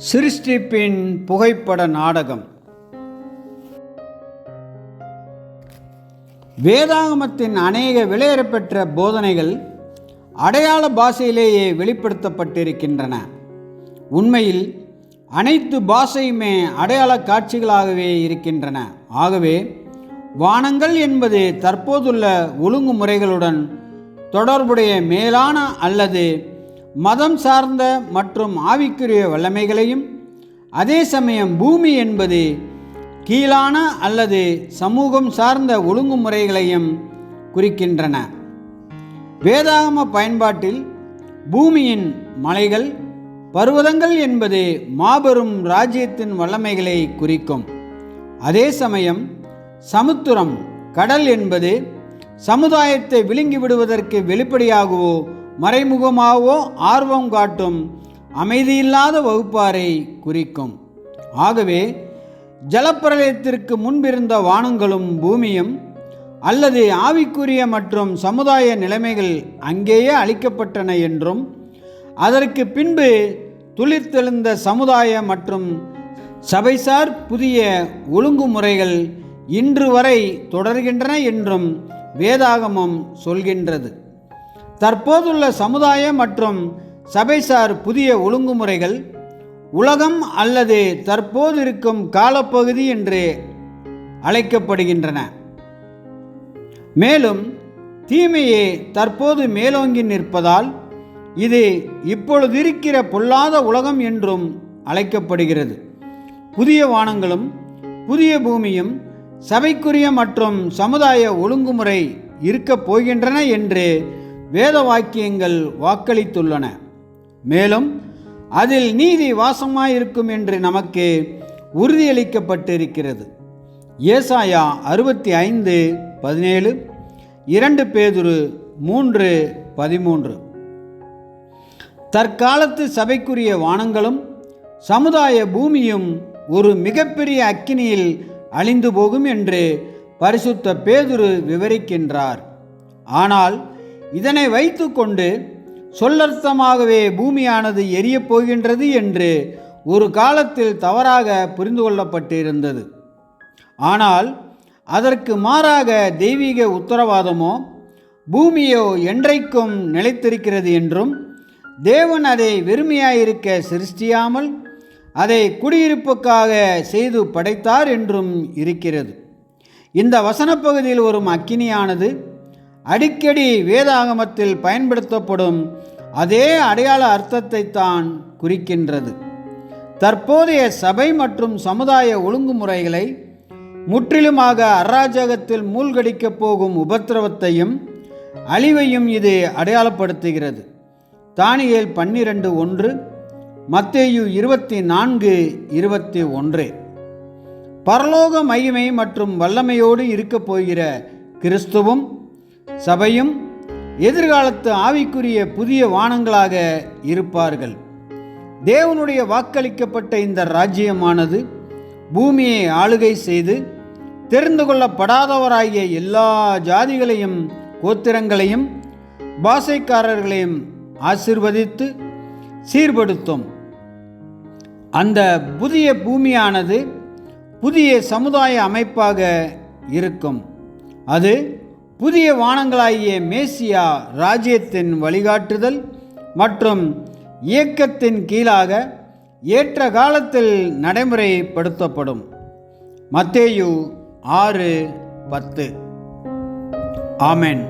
சிருஷ்டிப்பின் புகைப்பட நாடகம். வேதாகமத்தின் அநேக விலையேறப்பெற்ற போதனைகள் அடையாள பாஷையிலேயே வெளிப்படுத்தப்பட்டிருக்கின்றன. உண்மையில் அனைத்து பாஷையுமே அடையாள காட்சிகளாகவே இருக்கின்றன. ஆகவே வானங்கள் என்பது தற்போதுள்ள ஒழுங்குமுறைகளுடன் தொடர்புடைய மேலான அல்லது மதம் சார்ந்த மற்றும் ஆவிக்குரிய வல்லமைகளையும், அதே சமயம் பூமி என்பது கீழான அல்லது சமூகம் சார்ந்த ஒழுங்குமுறைகளையும் குறிக்கின்றன. வேதாகம பயன்பாட்டில் பூமியின் மலைகள், பர்வதங்கள் என்பது மாபெரும் ராஜ்யத்தின் வல்லமைகளை குறிக்கும். அதே சமயம் சமுத்திரம், கடல் என்பது சமுதாயத்தை விழுங்கிவிடுவதற்கு வெளிப்படையாகவோ மறைமுகமாகவோ ஆர்வம் காட்டும் அமைதியில்லாத வகுப்பாரை குறிக்கும். ஆகவே ஜலப்பிரளயத்திற்கு முன்பிருந்த வானங்களும் பூமியும் அல்லது ஆவிக்குரிய மற்றும் சமுதாய நிலைமைகள் அங்கேயே அழிக்கப்பட்டன என்றும், அதற்கு பின்பு துளிர்த்தெழுந்த சமுதாய மற்றும் சபைசார் புதிய ஒழுங்குமுறைகள் இன்று வரை தொடர்கின்றன என்றும் வேதாகமம் சொல்கின்றது. தற்போதுள்ள சமுதாய மற்றும் சபைசார் புதிய ஒழுங்குமுறைகள் உலகம் அல்லது தற்போது இருக்கும் காலப்பகுதி என்று அழைக்கப்படுகின்றன. மேலும் தீமையே தற்போது மேலோங்கி நிற்பதால் இது இப்பொழுது இருக்கிற பொல்லாத உலகம் என்றும் அழைக்கப்படுகிறது. புதிய வானங்களும் புதிய பூமியும் சபைக்குரிய மற்றும் சமுதாய ஒழுங்குமுறை இருக்கப் போகின்றன என்று வேத வாக்கியங்கள் வாக்களித்துள்ளன. மேலும் அதில் நீதி வாசமாயிருக்கும் என்று நமக்கு உறுதியளிக்கப்பட்டிருக்கிறது. ஏசாயா 65:17, 2 பேதுரு 3:13. தற்காலத்து சபைக்குரிய வானங்களும் சமுதாய பூமியும் ஒரு மிகப்பெரிய அக்கினியில் அழிந்து போகும் என்று பரிசுத்த பேதுரு விவரிக்கின்றார். ஆனால் இதனை வைத்து கொண்டு சொல்லர்த்தமாகவே பூமியானது எரியப் போகின்றது என்று ஒரு காலத்தில் தவறாக புரிந்து கொள்ளப்பட்டிருந்தது. ஆனால் அதற்கு மாறாக தெய்வீக உத்தரவாதமோ பூமியோ என்றைக்கும் நிலைத்திருக்கிறது என்றும், தேவன் அதை வெறுமையாயிருக்க சிருஷ்டியாமல் அதை குடியிருப்புக்காக செய்து படைத்தார் என்றும் இருக்கிறது. இந்த வசனப்பகுதியில் வரும் அக்கினியானது அடிக்கடி வேதாகமத்தில் பயன்படுத்தப்படும் அதே அடையாள அர்த்தத்தை தான் குறிக்கின்றது. தற்போதைய சபை மற்றும் சமுதாய ஒழுங்குமுறைகளை முற்றிலுமாக அராஜகத்தில் மூழ்கடிக்கப் போகும் உபத்திரவத்தையும் அழிவையும் இது அடையாளப்படுத்துகிறது. தானியேல் 12:1, மத்தேயு 24:21. பரலோக மகிமை மற்றும் வல்லமையோடு இருக்கப் போகிற கிறிஸ்துவும் சபையும் எதிர்காலத்து ஆவிக்குரிய புதிய வானங்களாக இருப்பார்கள். தேவனுடைய வாக்களிக்கப்பட்ட இந்த ராஜ்யமானது பூமியை ஆளுகை செய்து தெரிந்து கொள்ளப்படாதவராகிய எல்லா ஜாதிகளையும், கோத்திரங்களையும், பாஷைக்காரர்களையும் ஆசீர்வதித்து சீர்படுத்தும். அந்த புதிய பூமியானது புதிய சமுதாய அமைப்பாக இருக்கும். அது புதிய வானங்களாகிய மேசியா ராஜ்யத்தின் வழிகாட்டுதல் மற்றும் இயக்கத்தின் கீழாக ஏற்ற காலத்தில் நடைமுறைப்படுத்தப்படும். மத்தேயு 6:10. ஆமென்.